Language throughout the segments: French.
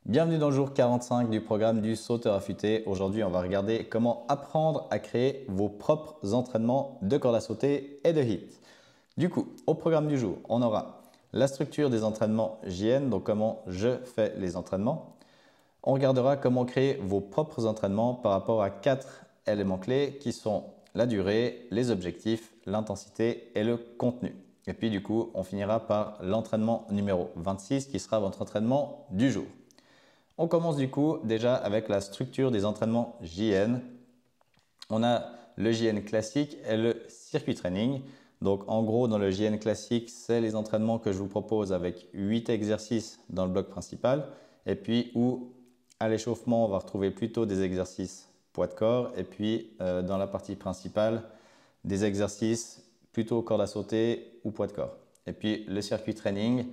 Bienvenue dans le jour 45 du programme du sauteur affûté. Aujourd'hui, on va regarder comment apprendre à créer vos propres entraînements de corde à sauter et de hit. Du coup, au programme du jour, on aura la structure des entraînements JN, donc comment je fais les entraînements. On regardera comment créer vos propres entraînements par rapport à 4 éléments clés qui sont la durée, les objectifs, l'intensité et le contenu. Et puis du coup, on finira par l'entraînement numéro 26 qui sera votre entraînement du jour. On commence du coup déjà avec la structure des entraînements JN. On a le JN classique et le circuit training. Donc en gros, dans le JN classique, c'est les entraînements que je vous propose avec 8 exercices dans le bloc principal. Et puis où à l'échauffement, on va retrouver plutôt des exercices poids de corps. Et puis dans la partie principale, des exercices plutôt corde à sauter ou poids de corps. Et puis le circuit training,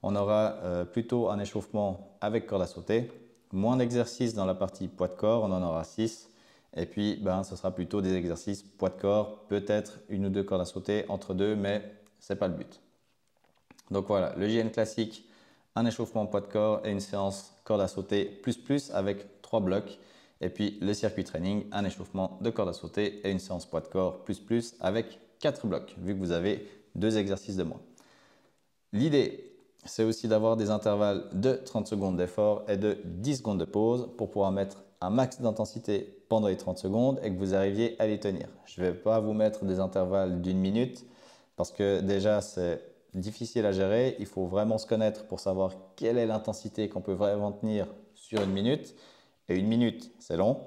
on aura plutôt un échauffement avec corde à sauter, moins d'exercices dans la partie poids de corps, on en aura 6. Et puis, ce sera plutôt des exercices poids de corps, peut-être une ou deux cordes à sauter entre deux, mais ce n'est pas le but. Donc voilà, le JN classique, un échauffement poids de corps et une séance corde à sauter plus avec 3 blocs. Et puis le circuit training, un échauffement de corde à sauter et une séance poids de corps plus avec 4 blocs, vu que vous avez 2 exercices de moins. L'idée, c'est aussi d'avoir des intervalles de 30 secondes d'effort et de 10 secondes de pause pour pouvoir mettre un max d'intensité pendant les 30 secondes et que vous arriviez à les tenir. Je ne vais pas vous mettre des intervalles d'1 minute parce que déjà c'est difficile à gérer. Il faut vraiment se connaître pour savoir quelle est l'intensité qu'on peut vraiment tenir sur 1 minute. Et 1 minute, c'est long.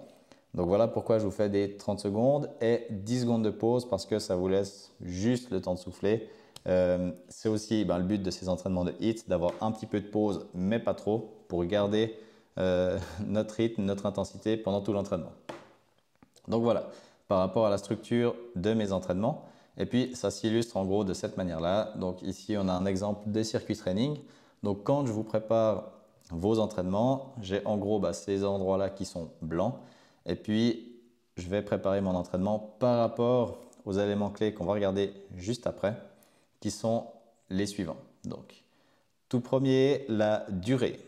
Donc voilà pourquoi je vous fais des 30 secondes et 10 secondes de pause parce que ça vous laisse juste le temps de souffler. C'est aussi le but de ces entraînements de HIIT, d'avoir un petit peu de pause, mais pas trop, pour garder notre rythme, notre intensité pendant tout l'entraînement. Donc voilà, par rapport à la structure de mes entraînements. Et puis, ça s'illustre en gros de cette manière-là. Donc ici, on a un exemple de circuit training. Donc quand je vous prépare vos entraînements, j'ai en gros ces endroits-là qui sont blancs. Et puis, je vais préparer mon entraînement par rapport aux éléments clés qu'on va regarder juste après, qui sont les suivants. Donc, tout premier, la durée.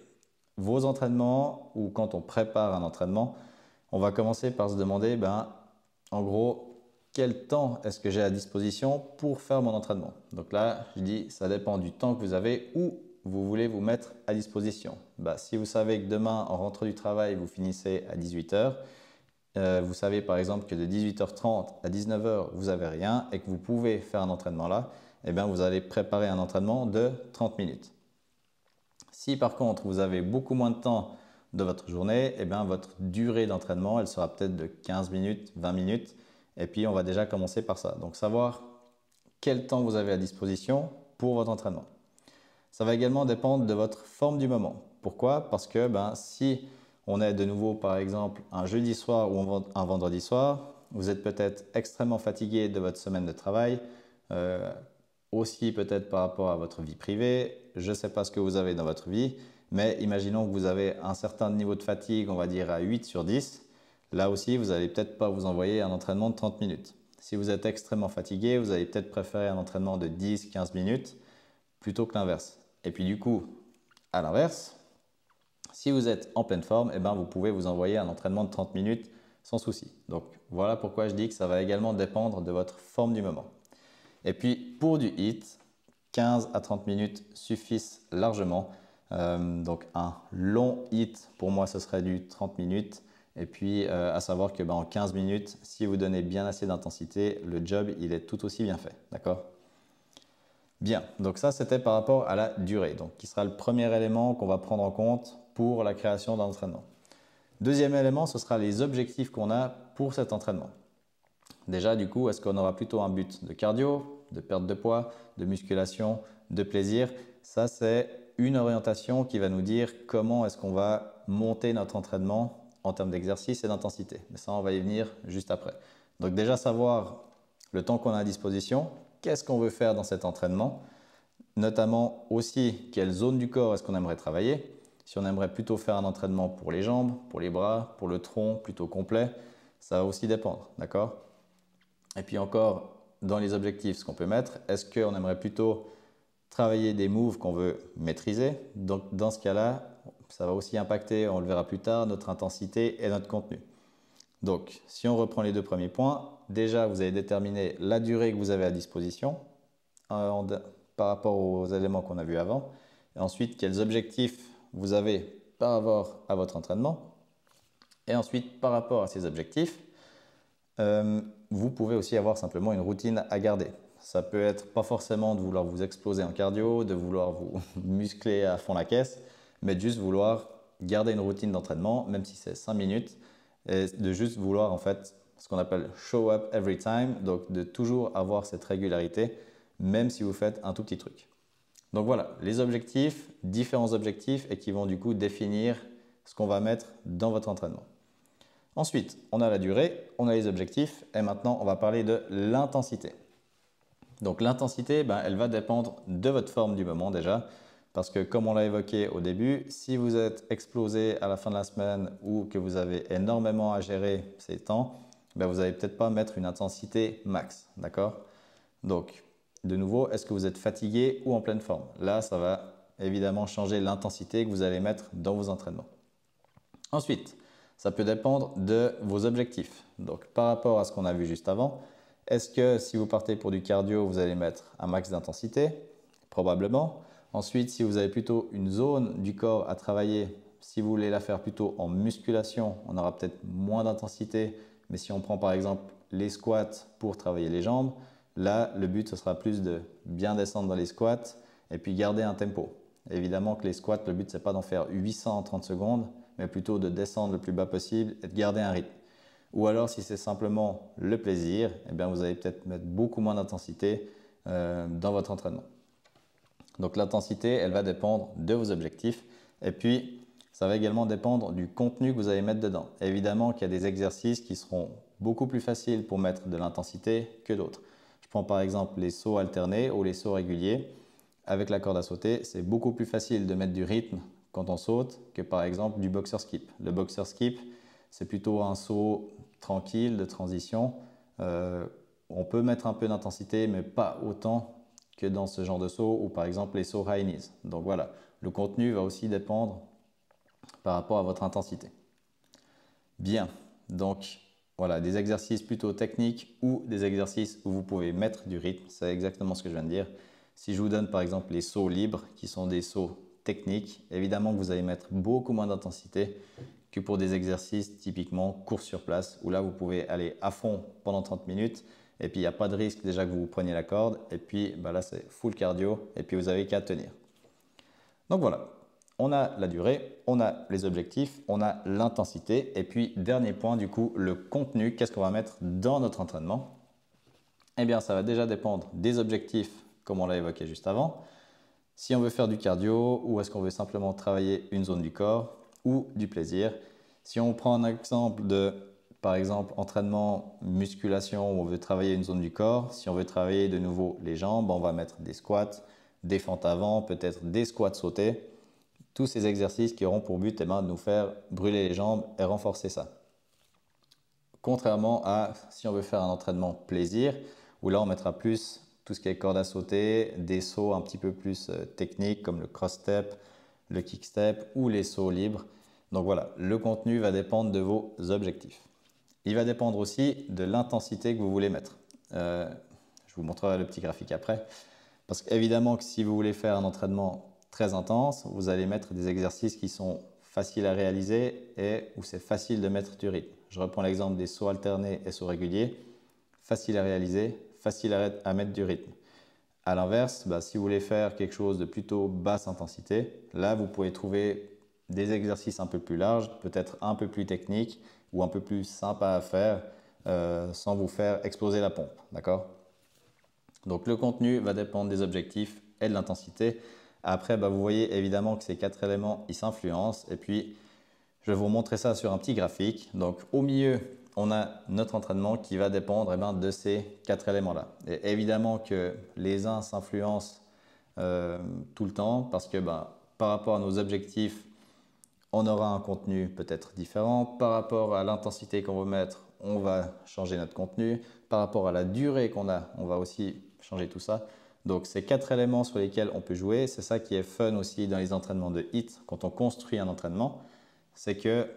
Vos entraînements ou quand on prépare un entraînement, on va commencer par se demander, en gros, quel temps est-ce que j'ai à disposition pour faire mon entraînement? Donc là, je dis, ça dépend du temps que vous avez ou vous voulez vous mettre à disposition. Si vous savez que demain, en rentrant du travail, vous finissez à 18 heures, vous savez par exemple que de 18h30 à 19h, vous n'avez rien et que vous pouvez faire un entraînement là, vous allez préparer un entraînement de 30 minutes. Si par contre vous avez beaucoup moins de temps de votre journée, votre durée d'entraînement, elle sera peut-être de 15 minutes, 20 minutes. Et puis on va déjà commencer par ça. Donc savoir quel temps vous avez à disposition pour votre entraînement. Ça va également dépendre de votre forme du moment. Pourquoi? Parce que si on est de nouveau par exemple un jeudi soir ou un vendredi soir, vous êtes peut-être extrêmement fatigué de votre semaine de travail, aussi peut-être par rapport à votre vie privée. Je ne sais pas ce que vous avez dans votre vie, mais imaginons que vous avez un certain niveau de fatigue, on va dire à 8 sur 10. Là aussi, vous n'allez peut-être pas vous envoyer un entraînement de 30 minutes. Si vous êtes extrêmement fatigué, vous allez peut-être préférer un entraînement de 10-15 minutes plutôt que l'inverse. Et puis du coup, à l'inverse, si vous êtes en pleine forme, vous pouvez vous envoyer un entraînement de 30 minutes sans souci. Donc voilà pourquoi je dis que ça va également dépendre de votre forme du moment. Et puis pour du HIIT, 15 à 30 minutes suffisent largement. Donc un long HIIT, pour moi, ce serait du 30 minutes. Et puis à savoir que en 15 minutes, si vous donnez bien assez d'intensité, le job, il est tout aussi bien fait. D'accord? Bien, donc ça c'était par rapport à la durée, donc qui sera le premier élément qu'on va prendre en compte pour la création d'un entraînement. Deuxième élément, ce sera les objectifs qu'on a pour cet entraînement. Déjà, du coup, est-ce qu'on aura plutôt un but de cardio, de perte de poids, de musculation, de plaisir? Ça, c'est une orientation qui va nous dire comment est-ce qu'on va monter notre entraînement en termes d'exercice et d'intensité. Mais ça, on va y venir juste après. Donc déjà, savoir le temps qu'on a à disposition, qu'est-ce qu'on veut faire dans cet entraînement, notamment aussi quelle zone du corps est-ce qu'on aimerait travailler. Si on aimerait plutôt faire un entraînement pour les jambes, pour les bras, pour le tronc plutôt complet, ça va aussi dépendre, d'accord? Et puis encore, dans les objectifs, ce qu'on peut mettre, est-ce qu'on aimerait plutôt travailler des moves qu'on veut maîtriser? Donc dans ce cas-là, ça va aussi impacter, on le verra plus tard, notre intensité et notre contenu. Donc, si on reprend les deux premiers points, déjà, vous avez déterminé la durée que vous avez à disposition par rapport aux éléments qu'on a vus avant. Et ensuite, quels objectifs vous avez par rapport à votre entraînement. Et ensuite, par rapport à ces objectifs, vous pouvez aussi avoir simplement une routine à garder. Ça peut être pas forcément de vouloir vous exploser en cardio, de vouloir vous muscler à fond la caisse, mais de juste vouloir garder une routine d'entraînement, même si c'est 5 minutes, et de juste vouloir en fait ce qu'on appelle show up every time, donc de toujours avoir cette régularité, même si vous faites un tout petit truc. Donc voilà, les objectifs, différents objectifs et qui vont du coup définir ce qu'on va mettre dans votre entraînement. Ensuite, on a la durée, on a les objectifs et maintenant on va parler de l'intensité. Donc l'intensité, elle va dépendre de votre forme du moment déjà, parce que comme on l'a évoqué au début, si vous êtes explosé à la fin de la semaine ou que vous avez énormément à gérer ces temps, vous n'allez peut-être pas mettre une intensité max, d'accord? Donc, de nouveau, est-ce que vous êtes fatigué ou en pleine forme? Là, ça va évidemment changer l'intensité que vous allez mettre dans vos entraînements. Ensuite, ça peut dépendre de vos objectifs. Donc, par rapport à ce qu'on a vu juste avant, est-ce que si vous partez pour du cardio, vous allez mettre un max d'intensité? Probablement. Ensuite, si vous avez plutôt une zone du corps à travailler, si vous voulez la faire plutôt en musculation, on aura peut-être moins d'intensité. Mais si on prend par exemple les squats pour travailler les jambes, là, le but, ce sera plus de bien descendre dans les squats et puis garder un tempo. Évidemment que les squats, le but, ce n'est pas d'en faire 800 en 30 secondes, mais plutôt de descendre le plus bas possible et de garder un rythme. Ou alors, si c'est simplement le plaisir, vous allez peut-être mettre beaucoup moins d'intensité dans votre entraînement. Donc l'intensité, elle va dépendre de vos objectifs et puis ça va également dépendre du contenu que vous allez mettre dedans. Évidemment qu'il y a des exercices qui seront beaucoup plus faciles pour mettre de l'intensité que d'autres. Je prends par exemple les sauts alternés ou les sauts réguliers. Avec la corde à sauter, c'est beaucoup plus facile de mettre du rythme quand on saute que par exemple du boxer skip. Le boxer skip, c'est plutôt un saut tranquille de transition. On peut mettre un peu d'intensité, mais pas autant que dans ce genre de saut ou par exemple les sauts high knees. Donc voilà, le contenu va aussi dépendre par rapport à votre intensité. Bien, donc voilà, des exercices plutôt techniques ou des exercices où vous pouvez mettre du rythme, c'est exactement ce que je viens de dire. Si je vous donne par exemple les sauts libres, qui sont des sauts techniques, évidemment que vous allez mettre beaucoup moins d'intensité que pour des exercices typiquement course sur place, où là vous pouvez aller à fond pendant 30 minutes, et puis il n'y a pas de risque déjà que vous preniez la corde, et puis là c'est full cardio, et puis vous n'avez qu'à tenir. Donc voilà, on a la durée, on a les objectifs, on a l'intensité, et puis dernier point du coup, le contenu, qu'est-ce qu'on va mettre dans notre entraînement? Eh bien ça va déjà dépendre des objectifs, comme on l'a évoqué juste avant. Si on veut faire du cardio, ou est-ce qu'on veut simplement travailler une zone du corps, ou du plaisir. Si on prend un exemple de, par exemple, entraînement musculation où on veut travailler une zone du corps, si on veut travailler de nouveau les jambes, on va mettre des squats, des fentes avant, peut-être des squats sautés. Tous ces exercices qui auront pour but de nous faire brûler les jambes et renforcer ça. Contrairement à si on veut faire un entraînement plaisir, où là on mettra plus tout ce qui est corde à sauter, des sauts un petit peu plus techniques comme le cross step, le kick step ou les sauts libres. Donc voilà, le contenu va dépendre de vos objectifs. Il va dépendre aussi de l'intensité que vous voulez mettre. Je vous montrerai le petit graphique après. Parce qu'évidemment que si vous voulez faire un entraînement très intense, vous allez mettre des exercices qui sont faciles à réaliser et où c'est facile de mettre du rythme. Je reprends l'exemple des sauts alternés et sauts réguliers. Facile à réaliser, facile à mettre du rythme. A l'inverse, si vous voulez faire quelque chose de plutôt basse intensité, là vous pouvez trouver des exercices un peu plus larges, peut-être un peu plus techniques ou un peu plus sympas à faire sans vous faire exploser la pompe. D'accord? Donc le contenu va dépendre des objectifs et de l'intensité. Après, vous voyez évidemment que ces 4 éléments, ils s'influencent. Et puis, je vais vous montrer ça sur un petit graphique. Donc au milieu, on a notre entraînement qui va dépendre de ces 4 éléments-là. Et évidemment que les uns s'influencent tout le temps parce que par rapport à nos objectifs, on aura un contenu peut-être différent. Par rapport à l'intensité qu'on veut mettre, on va changer notre contenu. Par rapport à la durée qu'on a, on va aussi changer tout ça. Donc c'est 4 éléments sur lesquels on peut jouer. C'est ça qui est fun aussi dans les entraînements de HIIT quand on construit un entraînement. C'est que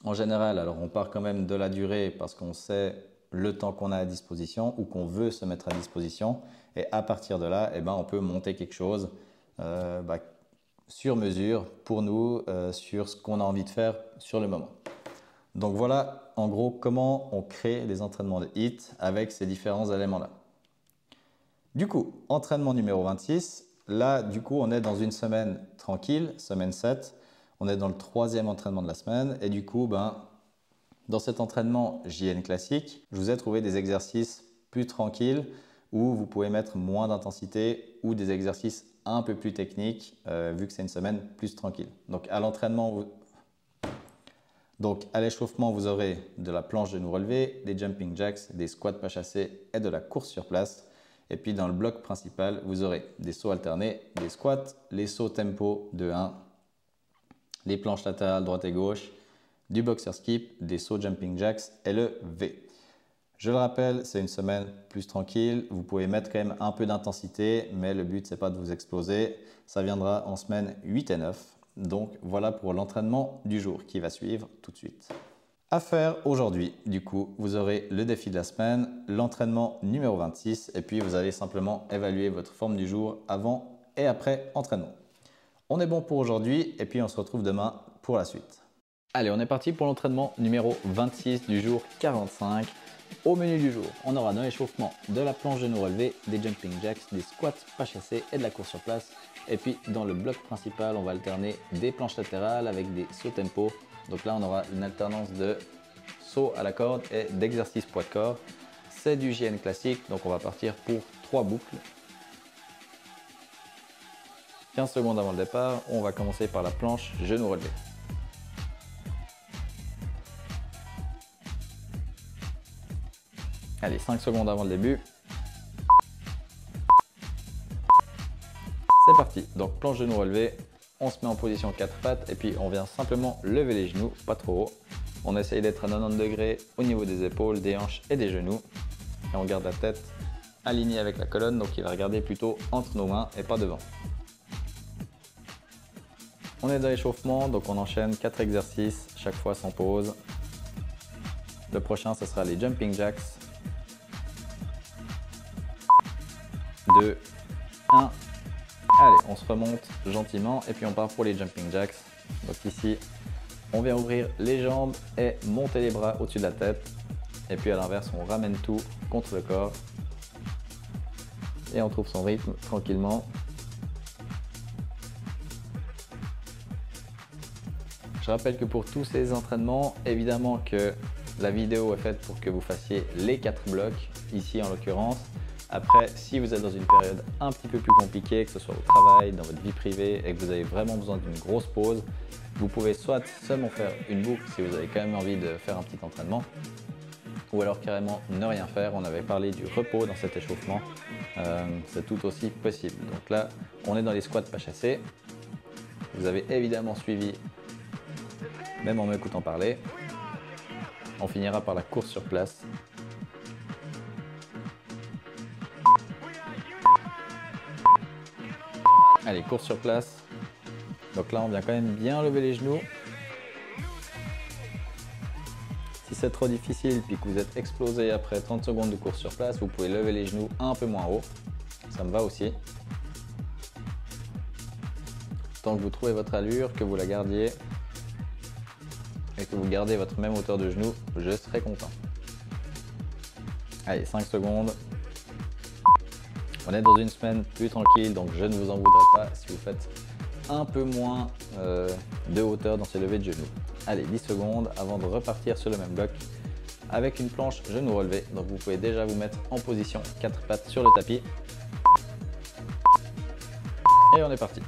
en général, alors on part quand même de la durée parce qu'on sait le temps qu'on a à disposition ou qu'on veut se mettre à disposition. Et à partir de là, eh ben, on peut monter quelque chose sur mesure pour nous, sur ce qu'on a envie de faire sur le moment. Donc voilà en gros comment on crée les entraînements de HIIT avec ces différents éléments-là. Du coup, entraînement numéro 26, là du coup on est dans une semaine tranquille, semaine 7. On est dans le 3e entraînement de la semaine et du coup, dans cet entraînement JN classique, je vous ai trouvé des exercices plus tranquilles où vous pouvez mettre moins d'intensité ou des exercices un peu plus techniques vu que c'est une semaine plus tranquille. Donc à l'entraînement, à l'échauffement, vous aurez de la planche de genoux relevés, des jumping jacks, des squats pas chassés et de la course sur place. Et puis dans le bloc principal, vous aurez des sauts alternés, des squats, les sauts tempo de 1, les planches latérales droite et gauche, du boxer skip, des sauts jumping jacks et le V. Je le rappelle, c'est une semaine plus tranquille. Vous pouvez mettre quand même un peu d'intensité, mais le but, c'est pas de vous exploser. Ça viendra en semaine 8 et 9. Donc voilà pour l'entraînement du jour qui va suivre tout de suite. À faire aujourd'hui, du coup, vous aurez le défi de la semaine, l'entraînement numéro 26 et puis vous allez simplement évaluer votre forme du jour avant et après entraînement. On est bon pour aujourd'hui et puis on se retrouve demain pour la suite. Allez, on est parti pour l'entraînement numéro 26 du jour 45. Au menu du jour, on aura dans l'échauffement de la planche de genoux relevés, des jumping jacks, des squats pas chassés et de la course sur place. Et puis dans le bloc principal, on va alterner des planches latérales avec des sauts tempo. Donc là, on aura une alternance de sauts à la corde et d'exercices poids de corps. C'est du JN classique, donc on va partir pour 3 boucles. 15 secondes avant le départ, on va commencer par la planche genou relevé. Allez, 5 secondes avant le début. C'est parti. Donc planche genou relevé, on se met en position 4 pattes et puis on vient simplement lever les genoux, pas trop haut. On essaye d'être à 90 degrés au niveau des épaules, des hanches et des genoux. Et on garde la tête alignée avec la colonne, donc il va regarder plutôt entre nos mains et pas devant. On est dans l'échauffement, donc on enchaîne 4 exercices, chaque fois sans pause. Le prochain, ce sera les jumping jacks. 2, 1. Allez, on se remonte gentiment et puis on part pour les jumping jacks. Donc ici, on vient ouvrir les jambes et monter les bras au-dessus de la tête. Et puis à l'inverse, on ramène tout contre le corps. Et on trouve son rythme tranquillement. Je rappelle que pour tous ces entraînements, évidemment que la vidéo est faite pour que vous fassiez les 4 blocs, ici en l'occurrence. Après, si vous êtes dans une période un petit peu plus compliquée, que ce soit au travail, dans votre vie privée et que vous avez vraiment besoin d'une grosse pause, vous pouvez soit seulement faire une boucle si vous avez quand même envie de faire un petit entraînement, ou alors carrément ne rien faire. On avait parlé du repos dans cet échauffement, c'est tout aussi possible. Donc là, on est dans les squats pas chassés. Vous avez évidemment suivi, même en m'écoutant parler. On finira par la course sur place. Allez, course sur place. Donc là, on vient quand même bien lever les genoux. Si c'est trop difficile puis que vous êtes explosé après 30 secondes de course sur place, vous pouvez lever les genoux un peu moins haut. Ça me va aussi. Tant que vous trouvez votre allure, que vous la gardiez et que vous gardez votre même hauteur de genou, je serai content. Allez, 5 secondes. On est dans une semaine plus tranquille, donc je ne vous en voudrais pas si vous faites un peu moins de hauteur dans ces levées de genoux. Allez, 10 secondes avant de repartir sur le même bloc avec une planche genou relevé. Donc vous pouvez déjà vous mettre en position 4 pattes sur le tapis. Et on est parti.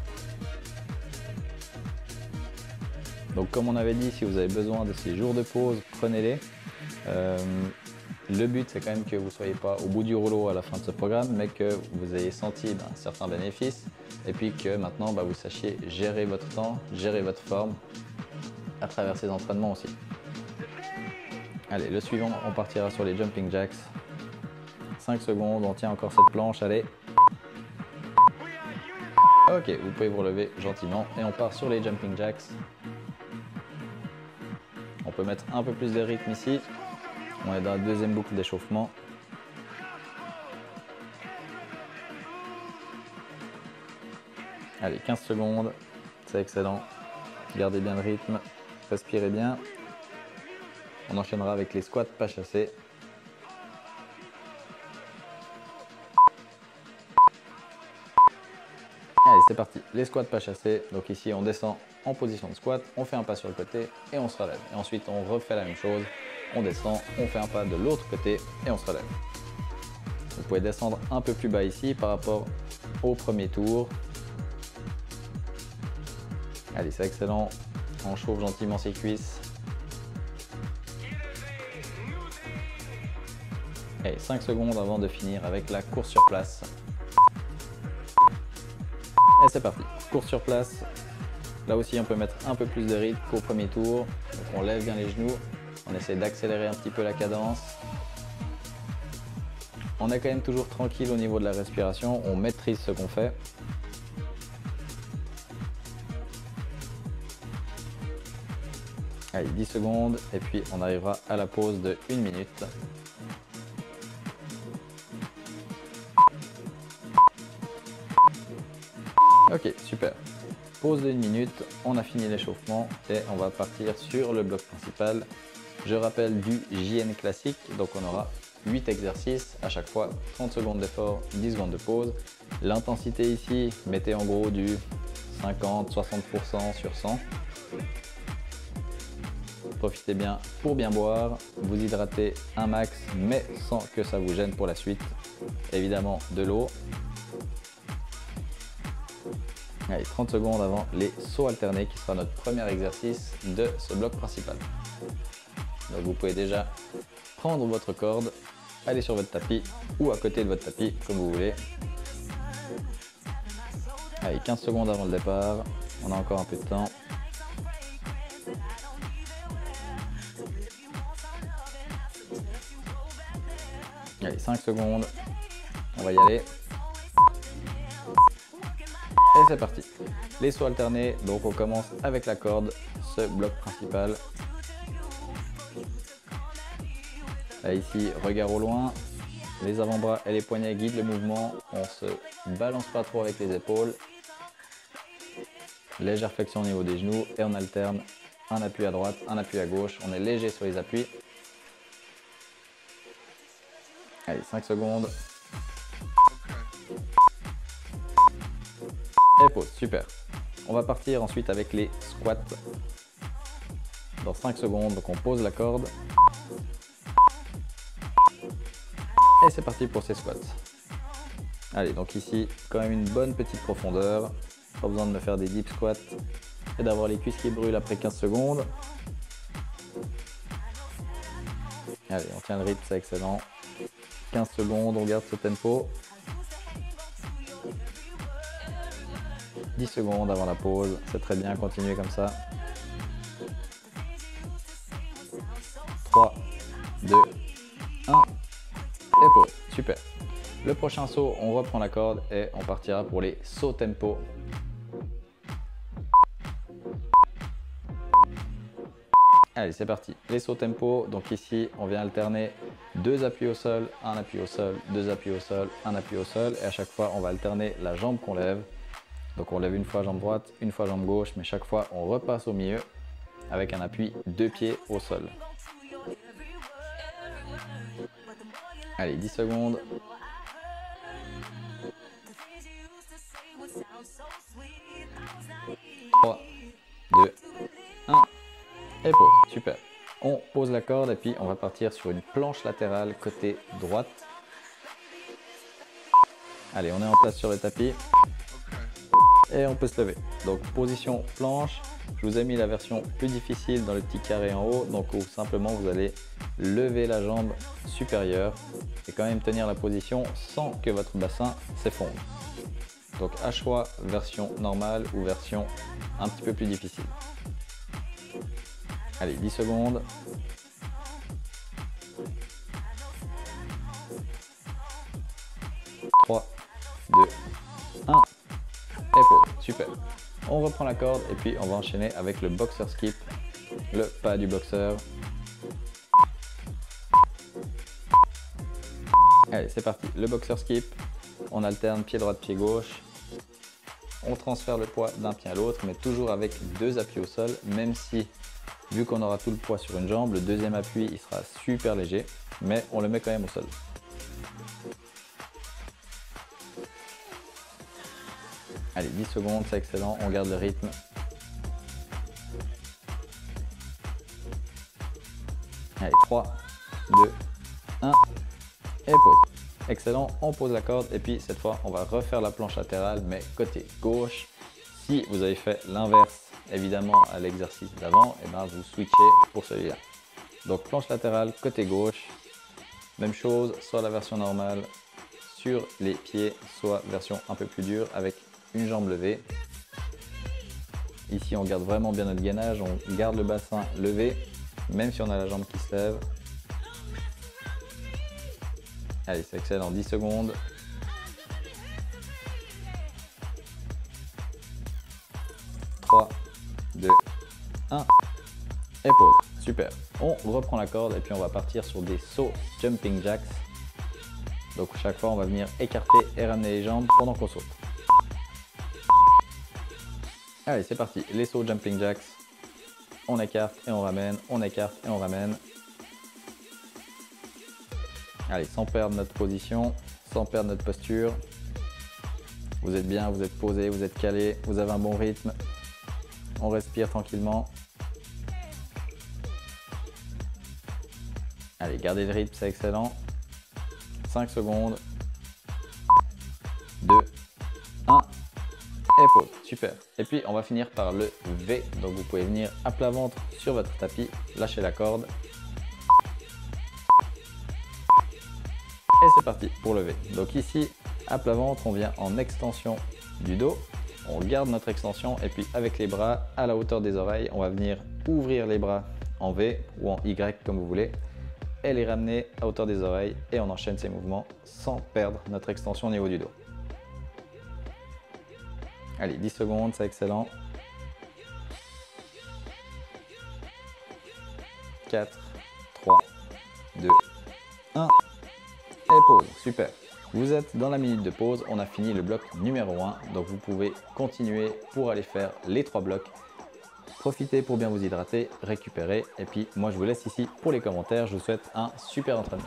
Donc comme on avait dit, si vous avez besoin de ces jours de pause, prenez-les. Le but, c'est quand même que vous ne soyez pas au bout du rouleau à la fin de ce programme, mais que vous ayez senti certains bénéfices et puis que maintenant, vous sachiez gérer votre temps, gérer votre forme à travers ces entraînements aussi. Allez, le suivant, on partira sur les jumping jacks. 5 secondes, on tient encore cette planche, allez. Ok, vous pouvez vous relever gentiment et on part sur les jumping jacks. On peut mettre un peu plus de rythme ici. On est dans la deuxième boucle d'échauffement. Allez, 15 secondes, c'est excellent. Gardez bien le rythme, respirez bien. On enchaînera avec les squats pas chassés. Allez, c'est parti, les squats pas chassés. Donc ici, on descend en position de squat, on fait un pas sur le côté et on se relève. Et ensuite, on refait la même chose. On descend, on fait un pas de l'autre côté et on se relève. Vous pouvez descendre un peu plus bas ici par rapport au premier tour. Allez, c'est excellent. On chauffe gentiment ses cuisses. Allez, 5 secondes avant de finir avec la course sur place. Et c'est parti, course sur place. Là aussi, on peut mettre un peu plus de rythme qu'au premier tour. Donc on lève bien les genoux. On essaie d'accélérer un petit peu la cadence. On est quand même toujours tranquille au niveau de la respiration. On maîtrise ce qu'on fait. Allez, 10 secondes et puis on arrivera à la pause de 1 minute. Ok, super. Pause de 1 minute, on a fini l'échauffement et on va partir sur le bloc principal. Je rappelle du JN classique, donc on aura 8 exercices, à chaque fois 30 secondes d'effort, 10 secondes de pause. L'intensité ici, mettez en gros du 50-60% sur 100. Profitez bien pour bien boire, vous hydratez un max mais sans que ça vous gêne pour la suite. Évidemment de l'eau. Allez, 30 secondes avant les sauts alternés qui sera notre premier exercice de ce bloc principal. Donc vous pouvez déjà prendre votre corde, aller sur votre tapis ou à côté de votre tapis comme vous voulez. Allez, 15 secondes avant le départ, on a encore un peu de temps. Allez, 5 secondes, on va y aller. Et c'est parti. Les sauts alternés, donc on commence avec la corde, ce bloc principal. Là ici, regard au loin, les avant-bras et les poignets guident le mouvement, on se balance pas trop avec les épaules. Légère flexion au niveau des genoux et on alterne un appui à droite, un appui à gauche, on est léger sur les appuis. Allez, 5 secondes. Et pause, super. On va partir ensuite avec les squats. Dans 5 secondes, donc on pose la corde. Et c'est parti pour ces squats. Allez, donc ici, quand même une bonne petite profondeur. Pas besoin de me faire des deep squats et d'avoir les cuisses qui brûlent après 15 secondes. Allez, on tient le rythme, c'est excellent. 15 secondes, on garde ce tempo. 10 secondes avant la pause, c'est très bien, continuez comme ça. 3, 2, 1, et pause, super. Le prochain saut, on reprend la corde et on partira pour les sauts tempo. Allez, c'est parti. Les sauts tempo, donc ici, on vient alterner 2 appuis au sol, un appui au sol, 2 appuis au sol, un appui au sol. Et à chaque fois, on va alterner la jambe qu'on lève. Donc on lève une fois jambe droite, une fois jambe gauche, mais chaque fois, on repasse au milieu avec un appui 2 pieds au sol. Allez, 10 secondes. 3, 2, 1. Et pause, super. On pose la corde et puis on va partir sur une planche latérale côté droite. Allez, on est en place sur le tapis. Et on peut se lever. Donc position planche, je vous ai mis la version plus difficile dans le petit carré en haut, donc où simplement vous allez lever la jambe supérieure et quand même tenir la position sans que votre bassin s'effondre. Donc à choix, version normale ou version un petit peu plus difficile. Allez, 10 secondes. 3, 2, 1. Et pause. super. On reprend la corde et puis on va enchaîner avec le boxer skip, le pas du boxeur. Allez, c'est parti, le boxer skip, on alterne pied droit, pied gauche. On transfère le poids d'un pied à l'autre, mais toujours avec 2 appuis au sol, même si, vu qu'on aura tout le poids sur une jambe, le deuxième appui, il sera super léger, mais on le met quand même au sol. Allez, 10 secondes, c'est excellent, on garde le rythme. Allez, 3, 2, 1, et pause. Excellent, on pose la corde et puis cette fois, on va refaire la planche latérale, mais côté gauche. Si vous avez fait l'inverse, évidemment, à l'exercice d'avant, et ben vous switchez pour celui-là. Donc, planche latérale, côté gauche. Même chose, soit la version normale sur les pieds, soit version un peu plus dure avec une jambe levée. Ici, on garde vraiment bien notre gainage, on garde le bassin levé, même si on a la jambe qui se lève. Allez, c'est excellent, 10 secondes. Trois, 2, 1, et pause. Super. On reprend la corde et puis on va partir sur des sauts jumping jacks. Donc chaque fois, on va venir écarter et ramener les jambes pendant qu'on saute. Allez, c'est parti. Les sauts jumping jacks. On écarte et on ramène, on écarte et on ramène. Allez, sans perdre notre position, sans perdre notre posture. Vous êtes bien, vous êtes posé, vous êtes calé, vous avez un bon rythme. On respire tranquillement. Allez, gardez le rythme, c'est excellent. 5 secondes. 2, 1, et pause. Super. Et puis, on va finir par le V. Donc, vous pouvez venir à plat ventre sur votre tapis, lâcher la corde. Et c'est parti pour le V. Donc ici, à plat ventre, on vient en extension du dos. On garde notre extension et puis avec les bras à la hauteur des oreilles, on va venir ouvrir les bras en V ou en Y comme vous voulez et les ramener à hauteur des oreilles et on enchaîne ces mouvements sans perdre notre extension au niveau du dos. Allez, 10 secondes, c'est excellent. 4, 3, 2, 1 et pause. Super. Vous êtes dans la minute de pause, on a fini le bloc numéro 1, donc vous pouvez continuer pour aller faire les 3 blocs. Profitez pour bien vous hydrater, récupérer, et puis moi je vous laisse ici pour les commentaires, je vous souhaite un super entraînement.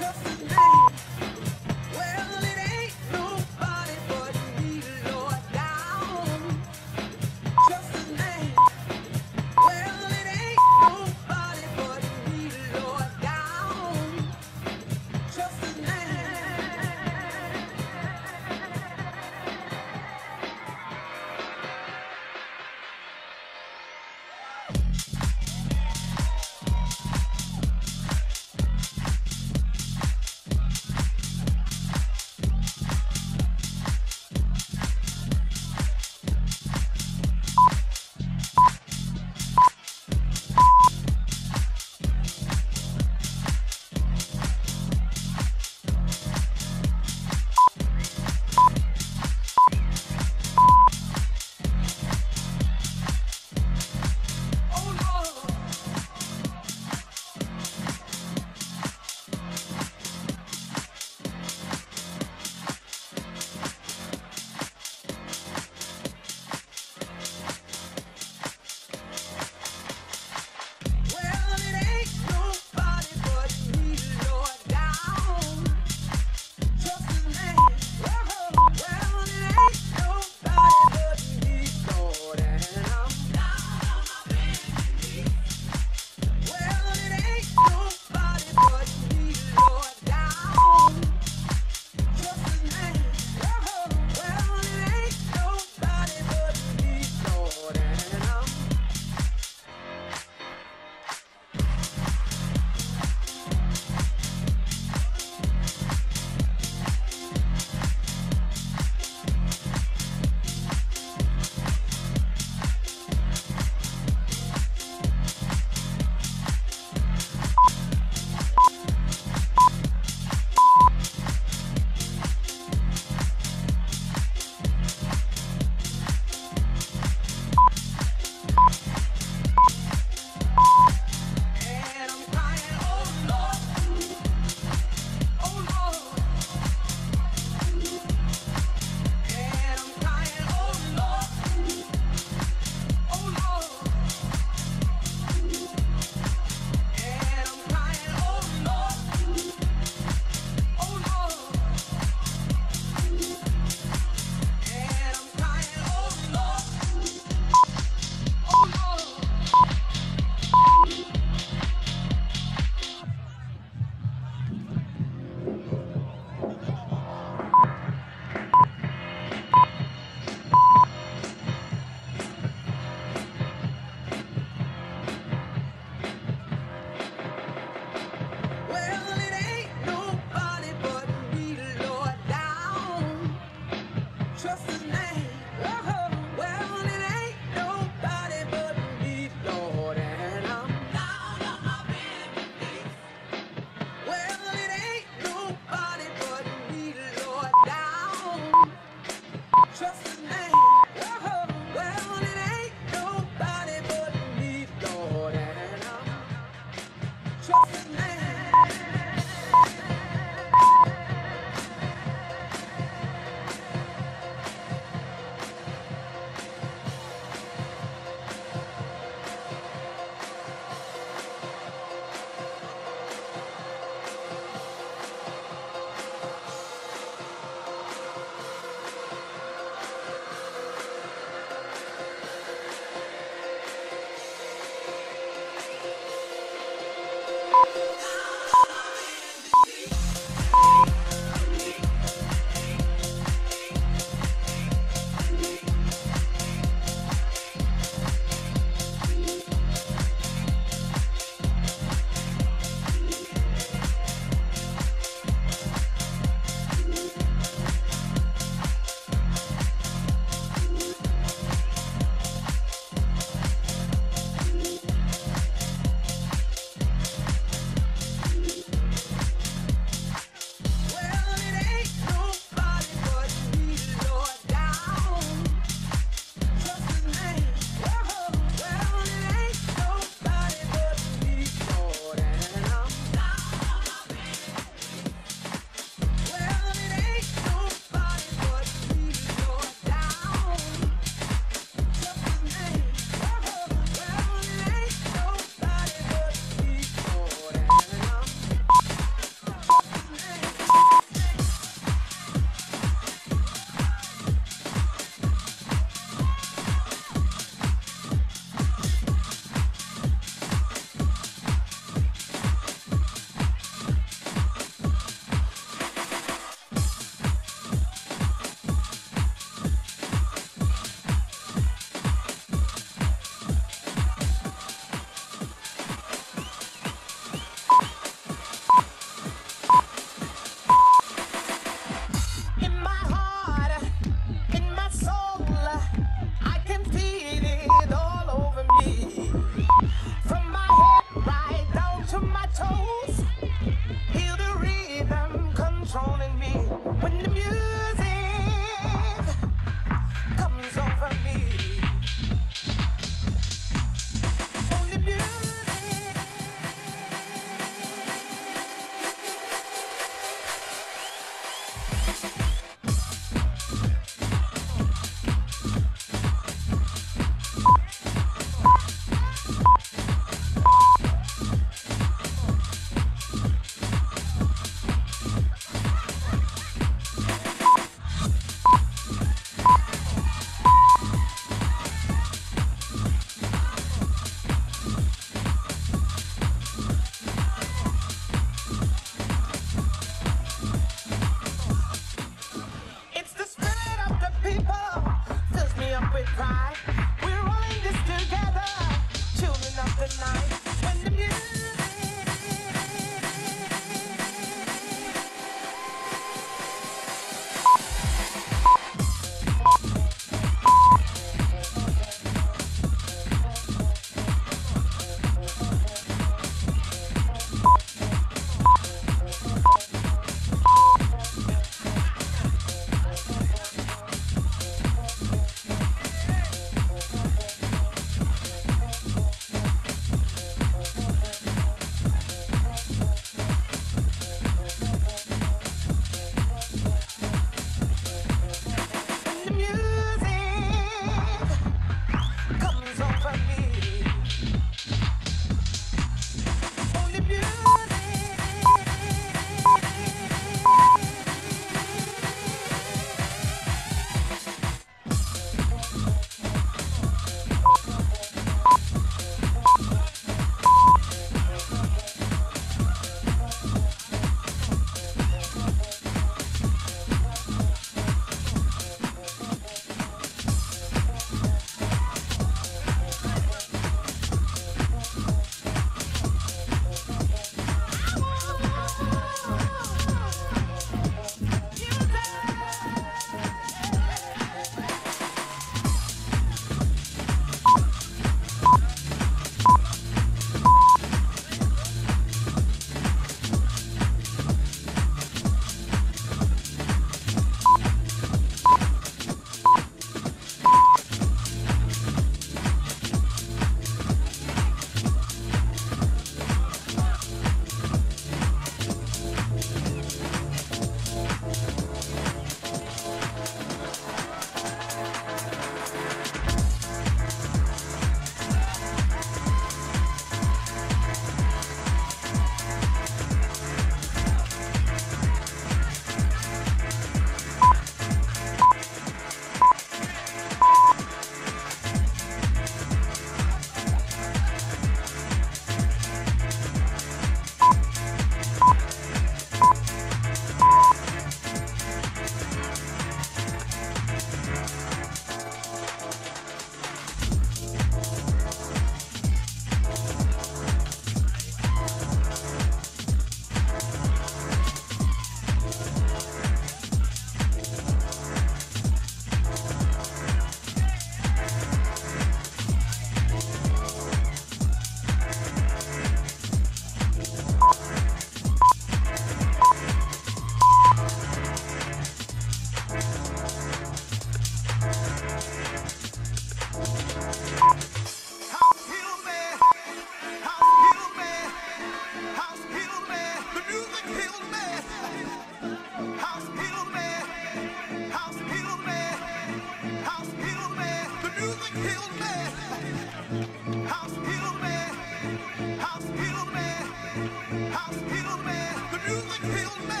Hail Mary.